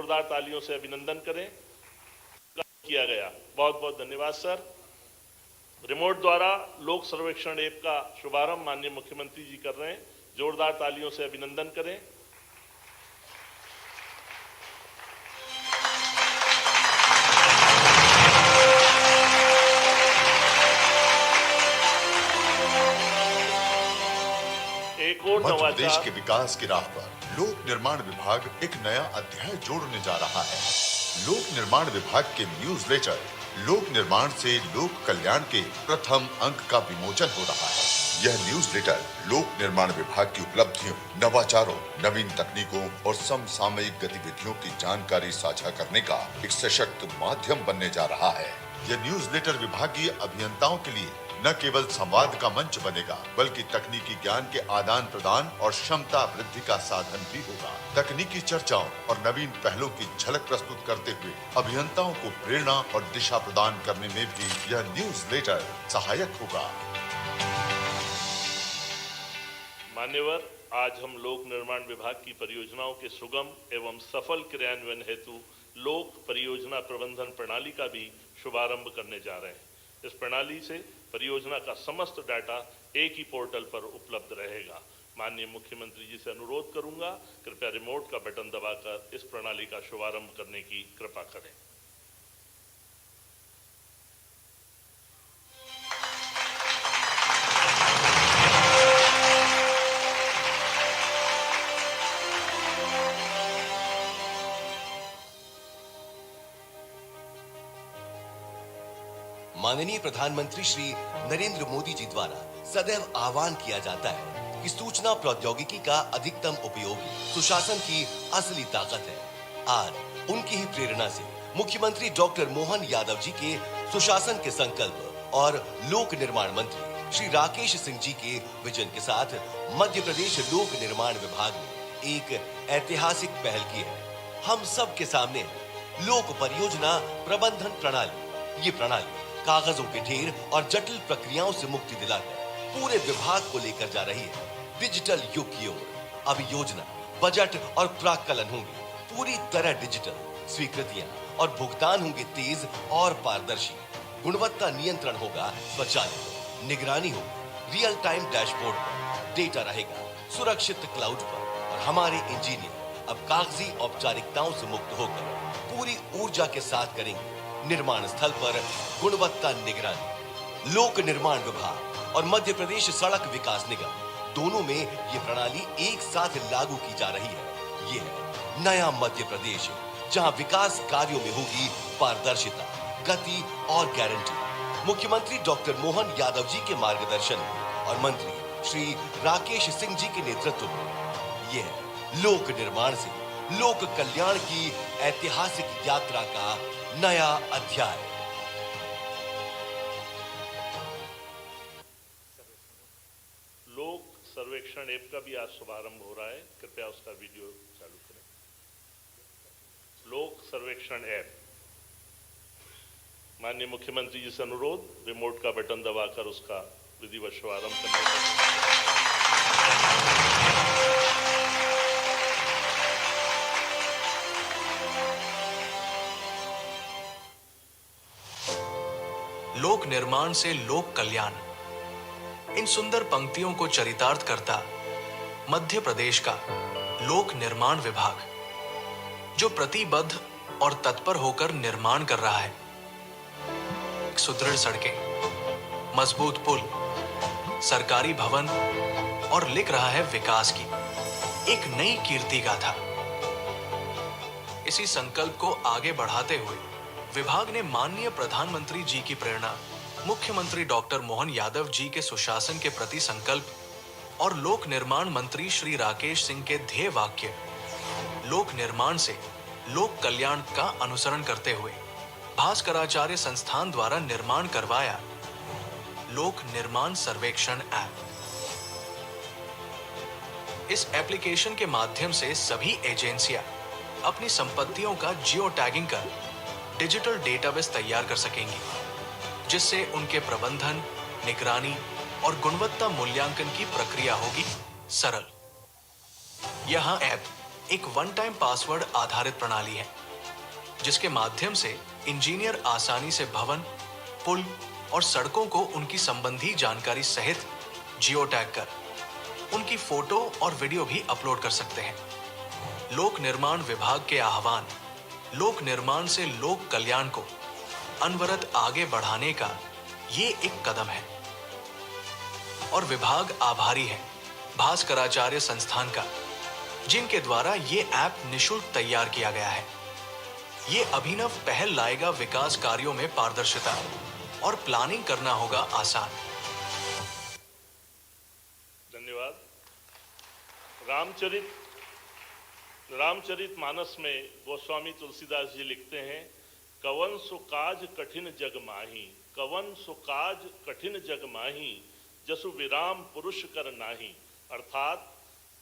जोरदार तालियों से अभिनंदन करें। किया गया, बहुत बहुत धन्यवाद सर। रिमोट द्वारा लोक सर्वेक्षण ऐप का शुभारंभ माननीय मुख्यमंत्री जी कर रहे हैं, जोरदार तालियों से अभिनंदन करें। मध्य प्रदेश के विकास की राह पर लोक निर्माण विभाग एक नया अध्याय जोड़ने जा रहा है। लोक निर्माण विभाग के न्यूज़लेटर लोक निर्माण से लोक कल्याण के प्रथम अंक का विमोचन हो रहा है। यह न्यूज़लेटर लोक निर्माण विभाग की उपलब्धियों, नवाचारों, नवीन तकनीकों और समसामयिक गतिविधियों की जानकारी साझा करने का एक सशक्त माध्यम बनने जा रहा है। यह न्यूज़लेटर विभागीय अभियंताओं के लिए न केवल संवाद का मंच बनेगा, बल्कि तकनीकी ज्ञान के आदान प्रदान और क्षमता वृद्धि का साधन भी होगा। तकनीकी चर्चाओं और नवीन पहलों की झलक प्रस्तुत करते हुए अभियंताओं को प्रेरणा और दिशा प्रदान करने में भी यह न्यूज़लेटर सहायक होगा। मान्यवर, आज हम लोक निर्माण विभाग की परियोजनाओं के सुगम एवं सफल क्रियान्वयन हेतु लोक परियोजना प्रबंधन प्रणाली का भी शुभारंभ करने जा रहे हैं। इस प्रणाली से परियोजना का समस्त डाटा एक ही पोर्टल पर उपलब्ध रहेगा। माननीय मुख्यमंत्री जी से अनुरोध करूंगा, कृपया रिमोट का बटन दबाकर इस प्रणाली का शुभारंभ करने की कृपा करें। माननीय प्रधानमंत्री श्री नरेंद्र मोदी जी द्वारा सदैव आह्वान किया जाता है कि सूचना प्रौद्योगिकी का अधिकतम उपयोग सुशासन की असली ताकत है। आज उनकी ही प्रेरणा से मुख्यमंत्री डॉक्टर मोहन यादव जी के सुशासन के संकल्प और लोक निर्माण मंत्री श्री राकेश सिंह जी के विजन के साथ मध्य प्रदेश लोक निर्माण विभाग ने एक ऐतिहासिक पहल की है। हम सब के सामने लोक परियोजना प्रबंधन प्रणाली। ये प्रणाली कागजों के ढेर और जटिल प्रक्रियाओं से मुक्ति दिलाकर पूरे विभाग को लेकर जा रही है डिजिटल युग की ओर। अब योजना, बजट और प्राक्कलन होंगे पूरी तरह डिजिटल। स्वीकृतियां और भुगतान होंगे तेज और पारदर्शी। गुणवत्ता नियंत्रण होगा स्वचालित। निगरानी होगी रियल टाइम डैशबोर्ड पर। डेटा रहेगा सुरक्षित क्लाउड पर। और हमारे इंजीनियर अब कागजी औपचारिकताओं से मुक्त होकर पूरी ऊर्जा के साथ करेंगे निर्माण स्थल पर गुणवत्ता निगरानी। लोक निर्माण विभाग और मध्य प्रदेश सड़क विकास निगम दोनों में ये प्रणाली एक साथ लागू की जा रही है। ये है नया मध्य प्रदेश, जहां विकास कार्यों में होगी पारदर्शिता, गति और गारंटी। मुख्यमंत्री डॉक्टर मोहन यादव जी के मार्गदर्शन में और मंत्री श्री राकेश सिंह जी के नेतृत्व में ये है लोक निर्माण से लोक कल्याण की ऐतिहासिक यात्रा का नया अध्याय। लोक सर्वेक्षण ऐप का भी आज शुभारंभ हो रहा है, कृपया उसका वीडियो चालू करें। लोक सर्वेक्षण ऐप, माननीय मुख्यमंत्री जी से अनुरोध, रिमोट का बटन दबाकर उसका विधिवत शुभारंभ करने का। लोक निर्माण से लोक कल्याण, इन सुंदर पंक्तियों को चरितार्थ करता मध्य प्रदेश का लोक निर्माण विभाग, जो प्रतिबद्ध और तत्पर होकर निर्माण कर रहा है। सुदृढ़ सड़कें, मजबूत पुल, सरकारी भवन और लिख रहा है विकास की एक नई कीर्ति गाथा। इसी संकल्प को आगे बढ़ाते हुए विभाग ने माननीय प्रधानमंत्री जी की प्रेरणा, मुख्यमंत्री डॉक्टर मोहन यादव जी के सुशासन के प्रति संकल्प और लोक निर्माण मंत्री श्री राकेश सिंह के ध्येय वाक्य लोक निर्माण से लोक कल्याण का अनुसरण करते हुए भास्कराचार्य संस्थान द्वारा निर्माण करवाया लोक निर्माण सर्वेक्षण ऐप। इस एप्लीकेशन के माध्यम से सभी एजेंसियां अपनी संपत्तियों का जियो टैगिंग कर डिजिटल डेटाबेस तैयार कर सकेंगी, जिससे उनके प्रबंधन, निगरानी और गुणवत्ता मूल्यांकन की प्रक्रिया होगी सरल। यहां ऐप एक वन टाइम पासवर्ड आधारित प्रणाली है, जिसके माध्यम से इंजीनियर आसानी से भवन, पुल और सड़कों को उनकी संबंधी जानकारी सहित जियो टैग कर उनकी फोटो और वीडियो भी अपलोड कर सकते हैं। लोक निर्माण विभाग के आह्वान लोक निर्माण से लोक कल्याण को अनवरत आगे बढ़ाने का ये एक कदम है और विभाग आभारी है भास्कराचार्य संस्थान का, जिनके द्वारा ये ऐप निशुल्क तैयार किया गया है। ये अभिनव पहल लाएगा विकास कार्यों में पारदर्शिता और प्लानिंग करना होगा आसान। धन्यवाद। रामचरित मानस में गोस्वामी तुलसीदास जी लिखते हैं, कवन सो काज कठिन जग माही, कवन सो काज कठिन जग माही, जसु विराम पुरुष कर नाही। अर्थात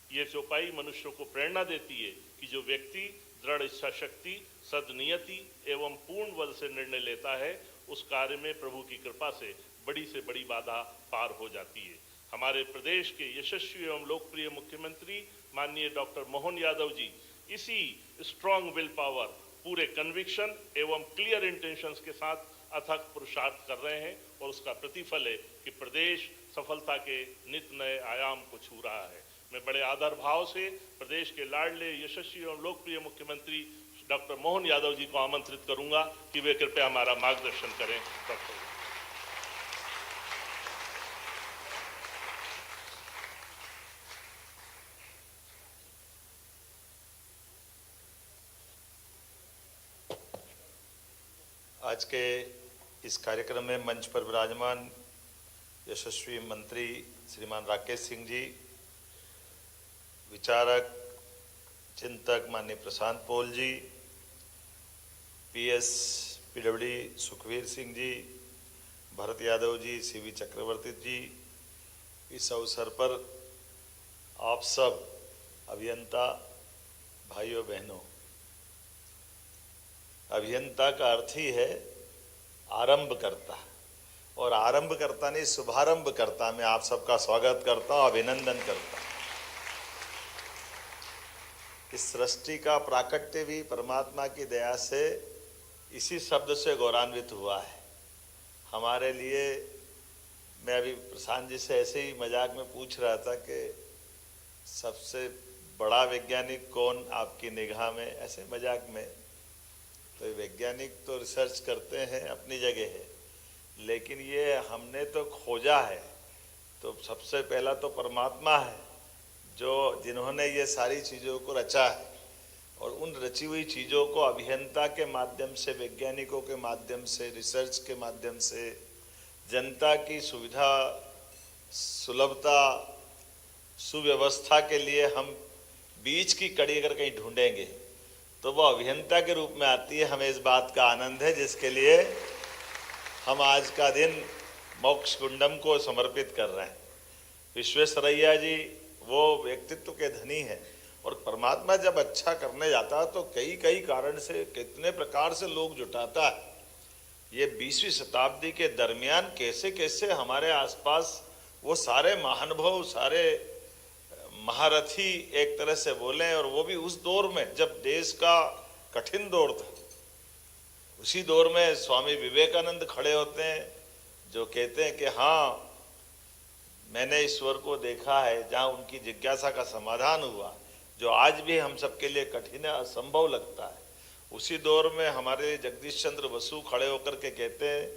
ये चौपाई मनुष्यों को प्रेरणा देती है कि जो व्यक्ति दृढ़ इच्छा शक्ति, सद्नियति एवं पूर्ण बल से निर्णय लेता है, उस कार्य में प्रभु की कृपा से बड़ी बाधा पार हो जाती है। हमारे प्रदेश के यशस्वी एवं लोकप्रिय मुख्यमंत्री माननीय डॉक्टर मोहन यादव जी इसी स्ट्रॉन्ग विल पावर, पूरे कन्विक्शन एवं क्लियर इंटेंशंस के साथ अथक पुरुषार्थ कर रहे हैं और उसका प्रतिफल है कि प्रदेश सफलता के नित नए आयाम को छू रहा है। मैं बड़े आदर भाव से प्रदेश के लाडले यशस्वी एवं लोकप्रिय मुख्यमंत्री डॉक्टर मोहन यादव जी को आमंत्रित करूंगा कि वे कृपया हमारा मार्गदर्शन करें। डॉक्टर आज के इस कार्यक्रम में मंच पर विराजमान यशस्वी मंत्री श्रीमान राकेश सिंह जी, विचारक चिंतक माननीय प्रशांत पॉल जी, PS PWD Sukhvir Singh ji, Bharat Yadav ji, CV चक्रवर्ती जी, इस अवसर पर आप सब अभियंता भाइयों बहनों, अभियंता का अर्थ ही है आरंभकर्ता, और आरंभकर्ता नहीं शुभारंभकर्ता। मैं आप सबका स्वागत करता हूँ, अभिनंदन करता हूँ। इस सृष्टि का प्राकट्य भी परमात्मा की दया से इसी शब्द से गौरवान्वित हुआ है। हमारे लिए, मैं अभी प्रशांत जी से ऐसे ही मजाक में पूछ रहा था कि सबसे बड़ा वैज्ञानिक कौन आपकी निगाह में, ऐसे मजाक में। तो वैज्ञानिक तो रिसर्च करते हैं, अपनी जगह है, लेकिन ये हमने तो खोजा है, तो सबसे पहला तो परमात्मा है जो जिन्होंने ये सारी चीज़ों को रचा है, और उन रची हुई चीज़ों को अभियंता के माध्यम से, वैज्ञानिकों के माध्यम से, रिसर्च के माध्यम से जनता की सुविधा, सुलभता, सुव्यवस्था के लिए हम बीच की कड़ी अगर कहीं ढूंढेंगे तो वो अभियंता के रूप में आती है। हमें इस बात का आनंद है जिसके लिए हम आज का दिन मोक्ष कुंडम को समर्पित कर रहे हैं। विश्वेश्वरैया जी वो व्यक्तित्व के धनी हैं, और परमात्मा जब अच्छा करने जाता है तो कई कई कारण से, कितने प्रकार से लोग जुटाता है। ये 20वीं शताब्दी के दरमियान कैसे कैसे हमारे आसपास वो सारे महानुभव, सारे महारथी एक तरह से बोले, और वो भी उस दौर में जब देश का कठिन दौर था। उसी दौर में स्वामी विवेकानंद खड़े होते हैं जो कहते हैं कि हाँ, मैंने ईश्वर को देखा है, जहाँ उनकी जिज्ञासा का समाधान हुआ, जो आज भी हम सबके लिए कठिन है, असंभव लगता है। उसी दौर में हमारे जगदीश चंद्र बसु खड़े होकर के कहते हैं,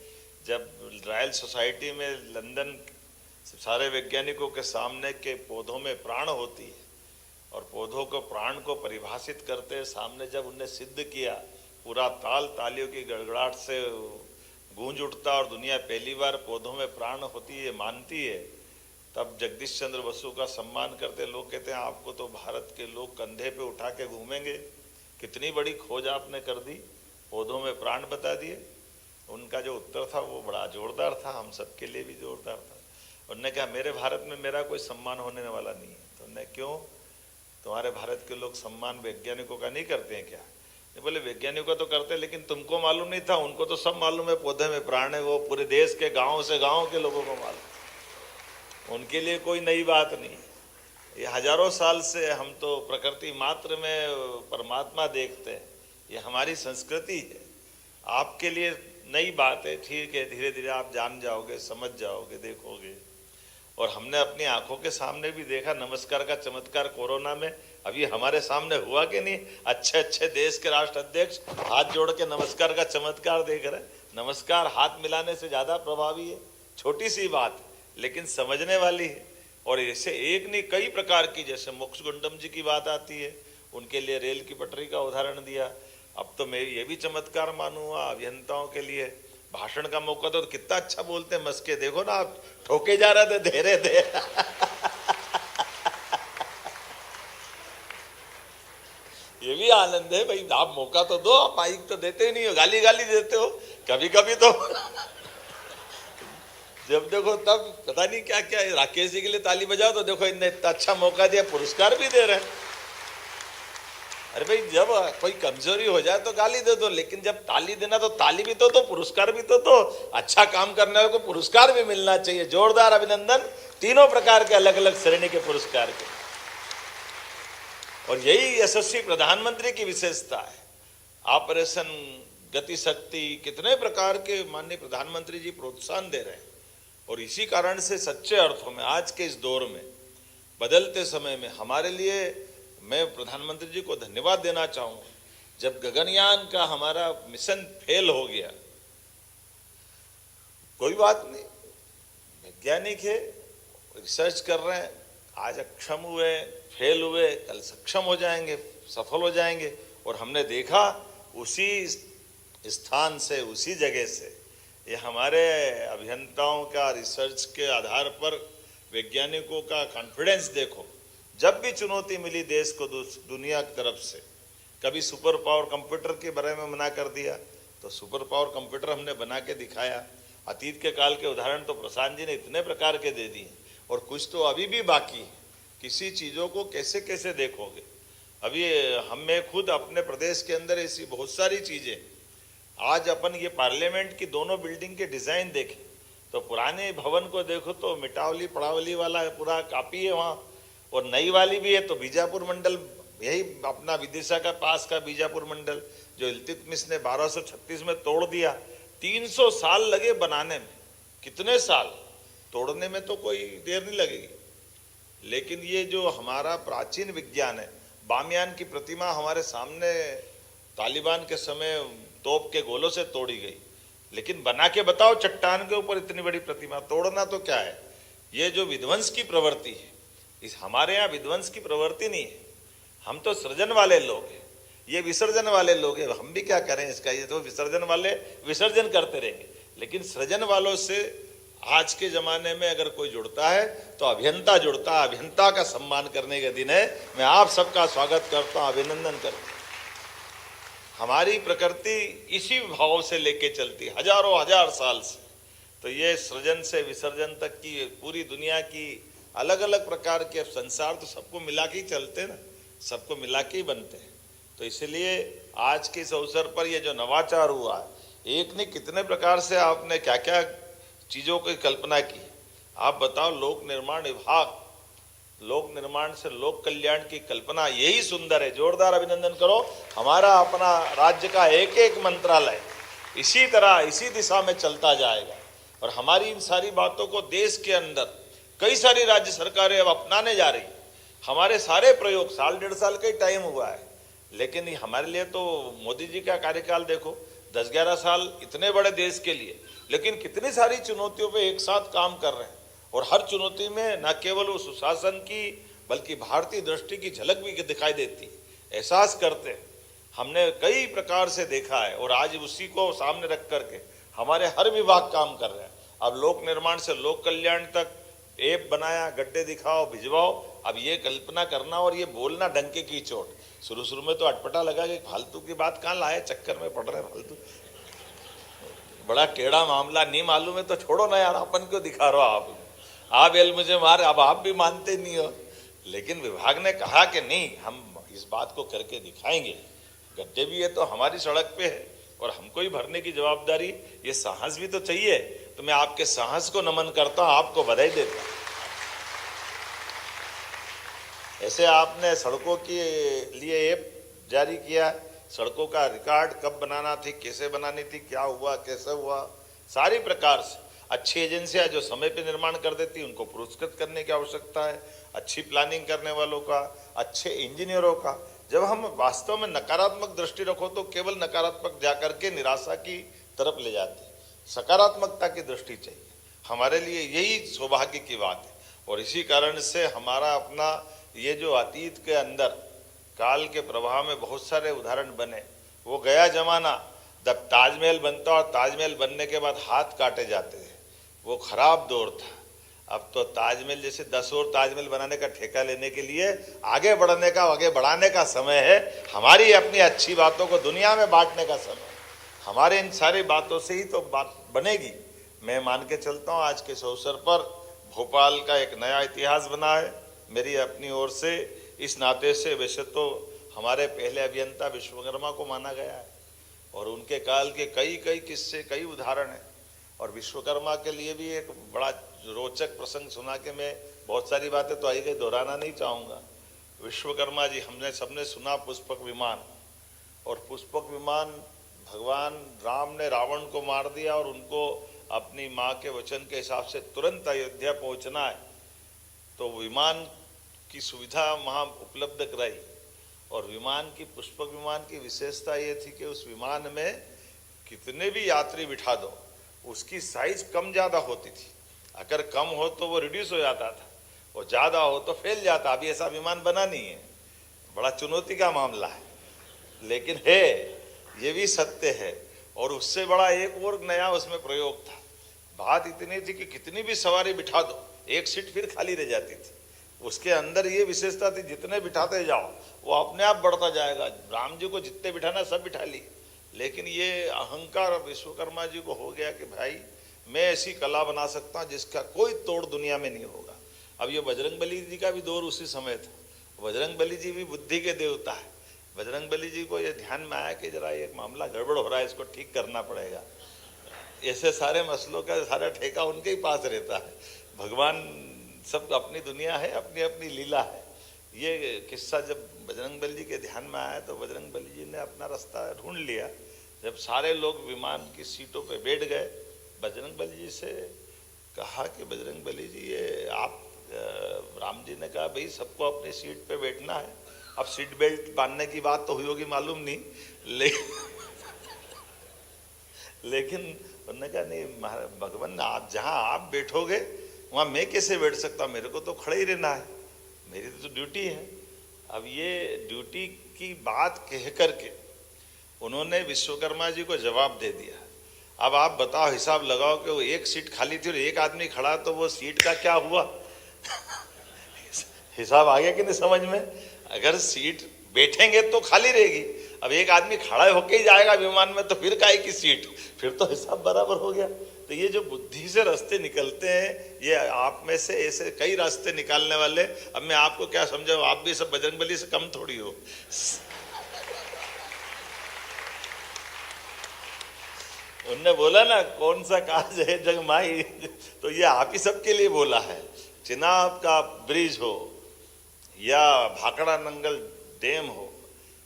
जब रॉयल सोसाइटी में लंदन सारे वैज्ञानिकों के सामने के पौधों में प्राण होती है, और पौधों को प्राण को परिभाषित करते सामने जब उनने सिद्ध किया, पूरा तालियों की गड़गड़ाहट से गूंज उठता और दुनिया पहली बार पौधों में प्राण होती है मानती है, तब जगदीश चंद्र बसु का सम्मान करते लोग कहते हैं आपको तो भारत के लोग कंधे पे उठा के घूमेंगे, कितनी बड़ी खोज आपने कर दी, पौधों में प्राण बता दिए। उनका जो उत्तर था वो बड़ा जोरदार था, हम सबके लिए भी जोरदार था। उन्होंने कहा मेरे भारत में मेरा कोई सम्मान होने वाला नहीं है। तो उन्होंने क्यों, तुम्हारे भारत के लोग सम्मान वैज्ञानिकों का नहीं करते हैं क्या? बोले वैज्ञानिकों तो करते, लेकिन तुमको मालूम नहीं था, उनको तो सब मालूम है पौधे में प्राण है, वो पूरे देश के गांव से गांव के लोगों को मालूम, उनके लिए कोई नई बात नहीं। ये हजारों साल से हम तो प्रकृति मात्र में परमात्मा देखते हैं, ये हमारी संस्कृति है। आपके लिए नई बात है, ठीक है, धीरे धीरे आप जान जाओगे, समझ जाओगे, देखोगे। और हमने अपनी आंखों के सामने भी देखा नमस्कार का चमत्कार कोरोना में, अभी हमारे सामने हुआ कि नहीं। अच्छे अच्छे देश के राष्ट्र अध्यक्ष हाथ जोड़ के नमस्कार का चमत्कार देख रहे हैं। नमस्कार हाथ मिलाने से ज्यादा प्रभावी है, छोटी सी बात लेकिन समझने वाली है। और ऐसे एक नहीं कई प्रकार की, जैसे मोक्षगुंडम जी की बात आती है, उनके लिए रेल की पटरी का उदाहरण दिया। अब तो मैं ये भी चमत्कार मानूंगा अभियंताओं के लिए। भाषण का मौका तो कितना अच्छा बोलते हैं, मस्के देखो ना, आप ठोके जा रहे थे, दे रहे थे। ये भी आनंद है भाई, आप मौका तो दो, आप माइक तो देते ही नहीं हो, गाली गाली देते हो कभी कभी तो। जब देखो तब पता नहीं क्या क्या। राकेश जी के लिए ताली बजाओ तो देखो इन्हें इतना अच्छा मौका दिया, पुरस्कार भी दे रहे हैं। अरे भाई जब कोई कमजोरी हो जाए तो गाली दे दो, लेकिन जब ताली देना तो ताली भी तो पुरस्कार भी तो अच्छा काम करने वाले को पुरस्कार भी मिलना चाहिए। जोरदार अभिनंदन तीनों प्रकार के अलग अलग श्रेणी के पुरस्कार के। और यही यशस्वी प्रधानमंत्री की विशेषता है। ऑपरेशन गति शक्ति कितने प्रकार के माननीय प्रधानमंत्री जी प्रोत्साहन दे रहे हैं। और इसी कारण से सच्चे अर्थों में आज के इस दौर में, बदलते समय में हमारे लिए, मैं प्रधानमंत्री जी को धन्यवाद देना चाहूंगा। जब गगनयान का हमारा मिशन फेल हो गया, कोई बात नहीं, वैज्ञानिक है, रिसर्च कर रहे हैं, आज अक्षम हुए, फेल हुए, कल सक्षम हो जाएंगे, सफल हो जाएंगे। और हमने देखा उसी स्थान से, उसी जगह से, ये हमारे अभियंताओं का रिसर्च के आधार पर वैज्ञानिकों का कॉन्फिडेंस देखो। जब भी चुनौती मिली देश को दुनिया की तरफ से, कभी सुपर पावर कंप्यूटर के बारे में मना कर दिया तो सुपर पावर कंप्यूटर हमने बना के दिखाया। अतीत के काल के उदाहरण तो प्रशांत जी ने इतने प्रकार के दे दिए, और कुछ तो अभी भी बाकी है। किसी चीज़ों को कैसे कैसे देखोगे। अभी हमें खुद अपने प्रदेश के अंदर ऐसी बहुत सारी चीज़ें, आज अपन ये पार्लियामेंट की दोनों बिल्डिंग के डिज़ाइन देखें तो पुराने भवन को देखो तो मिटावली पड़ावली वाला पूरा कापी है वहाँ, और नई वाली भी है तो बीजापुर मंडल, यही अपना विदिशा का पास का बीजापुर मंडल जो इल्तुतमिश ने 1236 में तोड़ दिया। 300 साल लगे बनाने में, कितने साल, तोड़ने में तो कोई देर नहीं लगेगी। लेकिन ये जो हमारा प्राचीन विज्ञान है, बामियान की प्रतिमा हमारे सामने तालिबान के समय तोप के गोलों से तोड़ी गई, लेकिन बना के बताओ चट्टान के ऊपर इतनी बड़ी प्रतिमा, तोड़ना तो क्या है। ये जो विध्वंस की प्रवृत्ति है, इस हमारे यहाँ विध्वंस की प्रवृत्ति नहीं है, हम तो सृजन वाले लोग हैं, ये विसर्जन वाले लोग हैं। हम भी क्या करें इसका, ये तो विसर्जन वाले विसर्जन करते रहेंगे। लेकिन सृजन वालों से आज के जमाने में अगर कोई जुड़ता है तो अभियंता जुड़ता है। अभियंता का सम्मान करने के दिन है। मैं आप सबका स्वागत करता हूँ, अभिनंदन करता हूँ। हमारी प्रकृति इसी भाव से लेके चलती हजारों हजार साल से। तो ये सृजन से विसर्जन तक की पूरी दुनिया की अलग अलग प्रकार के, अब संसार तो सबको मिला के ही चलते ना, सबको मिला के ही बनते हैं। तो इसलिए आज के इस अवसर पर ये जो नवाचार हुआ है, एक नहीं कितने प्रकार से आपने क्या क्या चीज़ों की कल्पना की। आप बताओ, लोक निर्माण विभाग, लोक निर्माण से लोक कल्याण की कल्पना, यही सुंदर है। जोरदार अभिनंदन करो। हमारा अपना राज्य का एक एक मंत्रालय इसी तरह इसी दिशा में चलता जाएगा। और हमारी इन सारी बातों को देश के अंदर कई सारी राज्य सरकारें अब अपनाने जा रही। हमारे सारे प्रयोग, साल 1.5 साल का ही टाइम हुआ है, लेकिन हमारे लिए तो मोदी जी का कार्यकाल देखो, 10-11 साल इतने बड़े देश के लिए, लेकिन कितनी सारी चुनौतियों पे एक साथ काम कर रहे हैं। और हर चुनौती में न केवल वो सुशासन की बल्कि भारतीय दृष्टि की झलक भी दिखाई देती, एहसास करते हैं। हमने कई प्रकार से देखा है और आज उसी को सामने रख करके हमारे हर विभाग काम कर रहे हैं। अब लोक निर्माण से लोक कल्याण तक ऐप बनाया, गड्ढे दिखाओ भिजवाओ। अब ये कल्पना करना और ये बोलना डंके की चोट, शुरू में तो अटपटा लगा कि फालतू की बात कहाँ लाए, चक्कर में पड़ रहे फालतू, बड़ा टेढ़ा मामला, नहीं मालूम है तो छोड़ो ना यार, अपन क्यों दिखा रहे हो आप एल मुझे मार। अब आप भी मानते नहीं हो, लेकिन विभाग ने कहा कि नहीं, हम इस बात को करके दिखाएंगे। गड्ढे भी है तो हमारी सड़क पे है और हमको ही भरने की जवाबदारी, ये साहस भी तो चाहिए। तो मैं आपके साहस को नमन करता हूं, आपको बधाई देता हूं। ऐसे आपने सड़कों के लिए ऐप जारी किया है, सड़कों का रिकॉर्ड कब बनाना थी, कैसे बनानी थी, क्या हुआ, कैसे हुआ, सारी प्रकार से अच्छी एजेंसियां जो समय पे निर्माण कर देती उनको पुरस्कृत करने की आवश्यकता है, अच्छी प्लानिंग करने वालों का, अच्छे इंजीनियरों का। जब हम वास्तव में नकारात्मक दृष्टि रखो तो केवल नकारात्मक जाकर के निराशा की तरफ ले जाती है, सकारात्मकता की दृष्टि चाहिए। हमारे लिए यही सौभाग्य की बात है और इसी कारण से हमारा अपना ये जो अतीत के अंदर काल के प्रभाव में बहुत सारे उदाहरण बने, वो गया जमाना जब ताजमहल बनता और ताजमहल बनने के बाद हाथ काटे जाते थे, वो खराब दौर था। अब तो ताजमहल जैसे 10 और ताजमहल बनाने का ठेका लेने के लिए आगे बढ़ने का, आगे बढ़ाने का समय है। हमारी अपनी अच्छी बातों को दुनिया में बांटने का समय, हमारे इन सारी बातों से ही तो बात बनेगी। मैं मान के चलता हूँ आज के इस अवसर पर भोपाल का एक नया इतिहास बना है मेरी अपनी ओर से। इस नाते से वैसे तो हमारे पहले अभियंता विश्वकर्मा को माना गया है और उनके काल के कई किस्से, कई उदाहरण हैं और विश्वकर्मा के लिए भी एक बड़ा रोचक प्रसंग सुना के मैं बहुत सारी बातें तो आई गई, दोहराना नहीं चाहूँगा। विश्वकर्मा जी हमने सबने सुना पुष्पक विमान, और पुष्पक विमान भगवान राम ने रावण को मार दिया और उनको अपनी माँ के वचन के हिसाब से तुरंत अयोध्या पहुँचना है, तो विमान की सुविधा वहाँ उपलब्ध कराई। और विमान की, पुष्पक विमान की विशेषता ये थी कि उस विमान में कितने भी यात्री बिठा दो उसकी साइज कम ज़्यादा होती थी। अगर कम हो तो वो रिड्यूस हो जाता था और ज़्यादा हो तो फैल जाता। अभी ऐसा विमान बना नहीं है, बड़ा चुनौती का मामला है, लेकिन है, ये भी सत्य है। और उससे बड़ा एक और नया उसमें प्रयोग था। बात इतनी थी कि कितनी भी सवारी बिठा दो एक सीट फिर खाली रह जाती थी। उसके अंदर ये विशेषता थी जितने बिठाते जाओ वो अपने आप बढ़ता जाएगा। राम जी को जितने बिठाना सब बिठा लिए, लेकिन ये अहंकार विश्वकर्मा जी को हो गया कि भाई मैं ऐसी कला बना सकता हूँ जिसका कोई तोड़ दुनिया में नहीं होगा। अब ये बजरंगबली जी का भी दौर उसी समय था। बजरंगबली जी भी बुद्धि के देवता है। बजरंगबली जी को ये ध्यान में आया कि जरा एक मामला गड़बड़ हो रहा है, इसको ठीक करना पड़ेगा। ऐसे सारे मसलों का सारा ठेका उनके ही पास रहता है। भगवान सब अपनी दुनिया है, अपनी अपनी लीला है। ये किस्सा जब बजरंगबली जी के ध्यान में आया तो बजरंगबली जी ने अपना रास्ता ढूंढ लिया। जब सारे लोग विमान की सीटों पे बैठ गए, बजरंगबली जी से कहा कि बजरंगबली जी ये आप, राम जी ने कहा भाई सबको अपनी सीट पे बैठना है। अब सीट बेल्ट बांधने की बात तो हुई होगी मालूम नहीं, लेकिन उन्होंने कहा नहीं भगवान, आप जहाँ आप बैठोगे वहाँ मैं कैसे बैठ सकता, मेरे को तो खड़े ही रहना है, मेरी तो ड्यूटी है। अब ये ड्यूटी की बात कह करके उन्होंने विश्वकर्मा जी को जवाब दे दिया। अब आप बताओ, हिसाब लगाओ कि वो एक सीट खाली थी और एक आदमी खड़ा, तो वो सीट का क्या हुआ? हिसाब आ गया कि नहीं समझ में? अगर सीट बैठेंगे तो खाली रहेगी, अब एक आदमी खड़ा होके ही जाएगा विमान में, तो फिर काहे की सीट? फिर तो हिसाब बराबर हो गया। तो ये जो बुद्धि से रास्ते निकलते हैं, ये आप में से ऐसे कई रास्ते निकालने वाले। अब मैं आपको क्या समझाऊं, आप भी सब बजरंगबली से कम थोड़ी हो। उनने बोला ना कौन सा काज है जग माई, तो ये आप ही सबके लिए बोला है। चिनाब का ब्रिज हो या भाखड़ा नंगल डैम हो,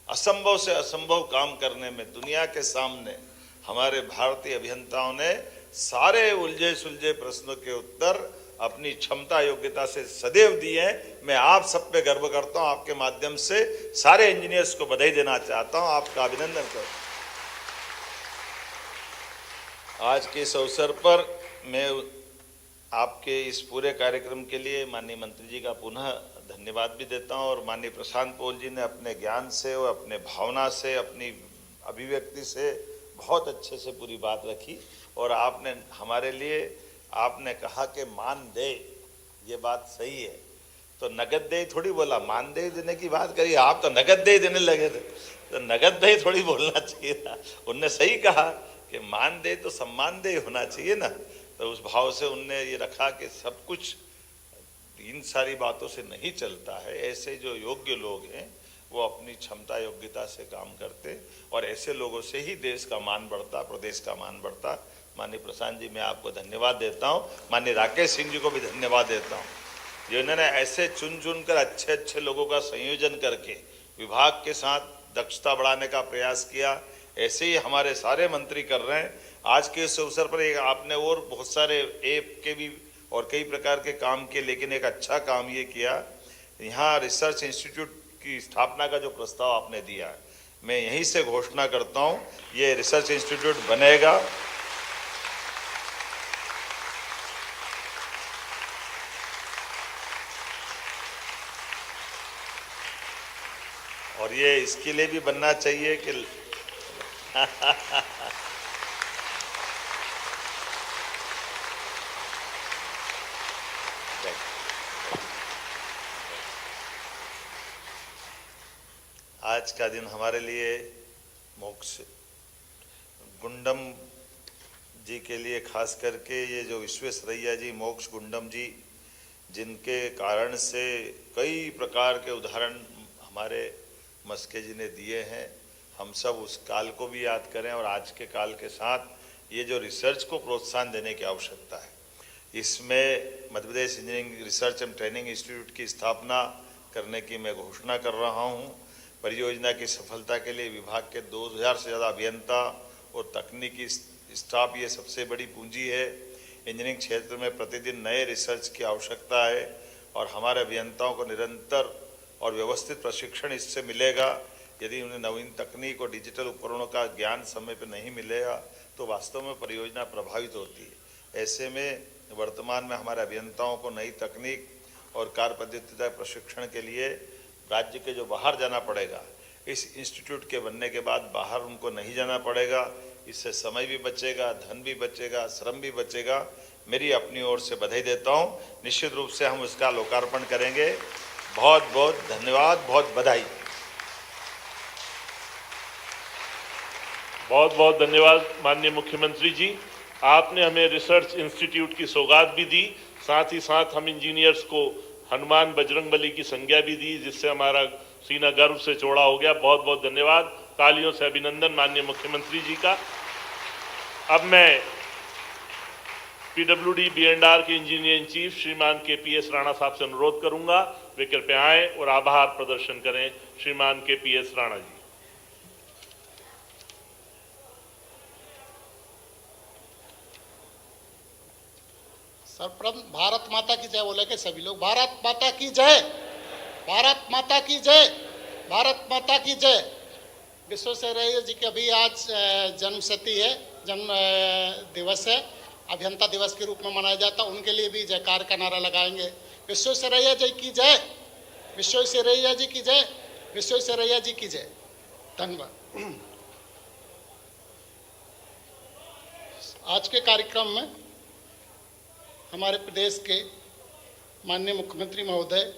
असंभव से असंभव काम करने में दुनिया के सामने हमारे भारतीय अभियंताओं ने सारे उलझे सुलझे प्रश्नों के उत्तर अपनी क्षमता योग्यता से सदैव दिए हैं। मैं आप सब पे गर्व करता हूं। आपके माध्यम से सारे इंजीनियर्स को बधाई देना चाहता हूं, आपका अभिनंदन करता हूं। आज के इस अवसर पर मैं आपके इस पूरे कार्यक्रम के लिए माननीय मंत्री जी का पुनः धन्यवाद भी देता हूं। और माननीय प्रशांत पॉल जी ने अपने ज्ञान से और अपने भावना से, अपनी अभिव्यक्ति से बहुत अच्छे से पूरी बात रखी। और आपने हमारे लिए, आपने कहा कि मानदेय, ये बात सही है। तो नगद देय थोड़ी बोला, मानदेय देने की बात करी, आप तो नगद देय देने लगे थे, तो नगद देय थोड़ी बोलना चाहिए था। उनने सही कहा कि मानदेय तो सम्मानदेय होना चाहिए ना। तो उस भाव से उनने ये रखा कि सब कुछ इन सारी बातों से नहीं चलता है। ऐसे जो योग्य लोग हैं वो अपनी क्षमता योग्यता से काम करते, और ऐसे लोगों से ही देश का मान बढ़ता, प्रदेश का मान बढ़ता। माननीय प्रशांत जी, मैं आपको धन्यवाद देता हूं। माननीय राकेश सिंह जी को भी धन्यवाद देता हूं। जिन्होंने ऐसे चुन चुन कर अच्छे अच्छे लोगों का संयोजन करके विभाग के साथ दक्षता बढ़ाने का प्रयास किया, ऐसे ही हमारे सारे मंत्री कर रहे हैं। आज के इस अवसर पर एक आपने और बहुत सारे ऐप के भी और कई प्रकार के काम किए, लेकिन एक अच्छा काम ये किया, यहाँ रिसर्च इंस्टीट्यूट की स्थापना का जो प्रस्ताव आपने दिया, मैं यहीं से घोषणा करता हूँ ये रिसर्च इंस्टीट्यूट बनेगा। और ये इसके लिए भी बनना चाहिए कि आज का दिन हमारे लिए मोक्ष गुंडम जी के लिए खास करके ये जो विश्वेश्वरैया जी, मोक्ष गुंडम जी, जिनके कारण से कई प्रकार के उदाहरण हमारे मस्के जी ने दिए हैं, हम सब उस काल को भी याद करें और आज के काल के साथ ये जो रिसर्च को प्रोत्साहन देने की आवश्यकता है, इसमें Madhya Pradesh engineering research and training institute की स्थापना करने की मैं घोषणा कर रहा हूँ। परियोजना की सफलता के लिए विभाग के 2000 से ज़्यादा अभियंता और तकनीकी स्टाफ ये सबसे बड़ी पूंजी है। इंजीनियरिंग क्षेत्र में प्रतिदिन नए रिसर्च की आवश्यकता है और हमारे अभियंताओं को निरंतर और व्यवस्थित प्रशिक्षण इससे मिलेगा। यदि उन्हें नवीन तकनीक और डिजिटल उपकरणों का ज्ञान समय पर नहीं मिलेगा तो वास्तव में परियोजना प्रभावित होती है। ऐसे में वर्तमान में हमारे अभियंताओं को नई तकनीक और कार्य पद्धति का प्रशिक्षण के लिए राज्य के जो बाहर जाना पड़ेगा, इस इंस्टीट्यूट के बनने के बाद बाहर उनको नहीं जाना पड़ेगा। इससे समय भी बचेगा, धन भी बचेगा, श्रम भी बचेगा। मेरी अपनी ओर से बधाई देता हूँ। निश्चित रूप से हम उसका लोकार्पण करेंगे। बहुत बहुत धन्यवाद, बहुत बधाई। बहुत बहुत धन्यवाद माननीय मुख्यमंत्री जी, आपने हमें रिसर्च इंस्टीट्यूट की सौगात भी दी, साथ ही साथ हम इंजीनियर्स को हनुमान बजरंगबली की संज्ञा भी दी, जिससे हमारा सीना गर्व से चौड़ा हो गया। बहुत बहुत धन्यवाद। तालियों से अभिनंदन माननीय मुख्यमंत्री जी का। अब मैं पीडब्ल्यूडी B&R के इंजीनियर इन चीफ श्रीमान KPS राणा साहब से अनुरोध करूंगा, वे कृपया आएं और आभार प्रदर्शन करें। श्रीमान KPS राणा जी। सर्वप्रथम भारत माता की जय बोले के सभी लोग भारत माता की जय, भारत माता की जय, भारत माता की जय। विश्वेश्वरैया जी की अभी आज जन्मशती है, जन्म दिवस है, अभियंता दिवस के रूप में मनाया जाता है। उनके लिए भी जयकार का नारा लगाएंगे। विश्वेश्वरैया जी की जय, विश्वेश्वरैया जी की जय, विश्वेश्वरैया जी की जय। धन्यवाद। आज के कार्यक्रम में हमारे प्रदेश के माननीय मुख्यमंत्री महोदय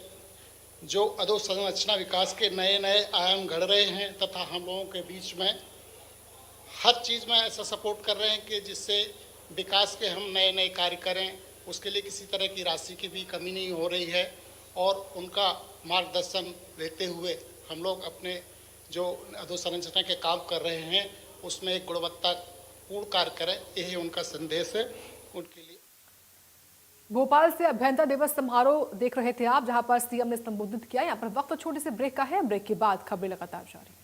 जो अधोसंरचना विकास के नए नए आयाम घड़ रहे हैं तथा हम लोगों के बीच में हर चीज़ में ऐसा सपोर्ट कर रहे हैं कि जिससे विकास के हम नए नए कार्य करें, उसके लिए किसी तरह की राशि की भी कमी नहीं हो रही है। और उनका मार्गदर्शन लेते हुए हम लोग अपने जो अधोसंरचना के काम कर रहे हैं उसमें एक गुणवत्तापूर्ण कार्य करें, यही उनका संदेश है उनके लिए। भोपाल से अभियंता दिवस समारोह देख रहे थे आप, जहां पर सीएम ने संबोधित किया। यहाँ पर वक्त छोटे से ब्रेक का है, ब्रेक के बाद खबरें लगातार जारी।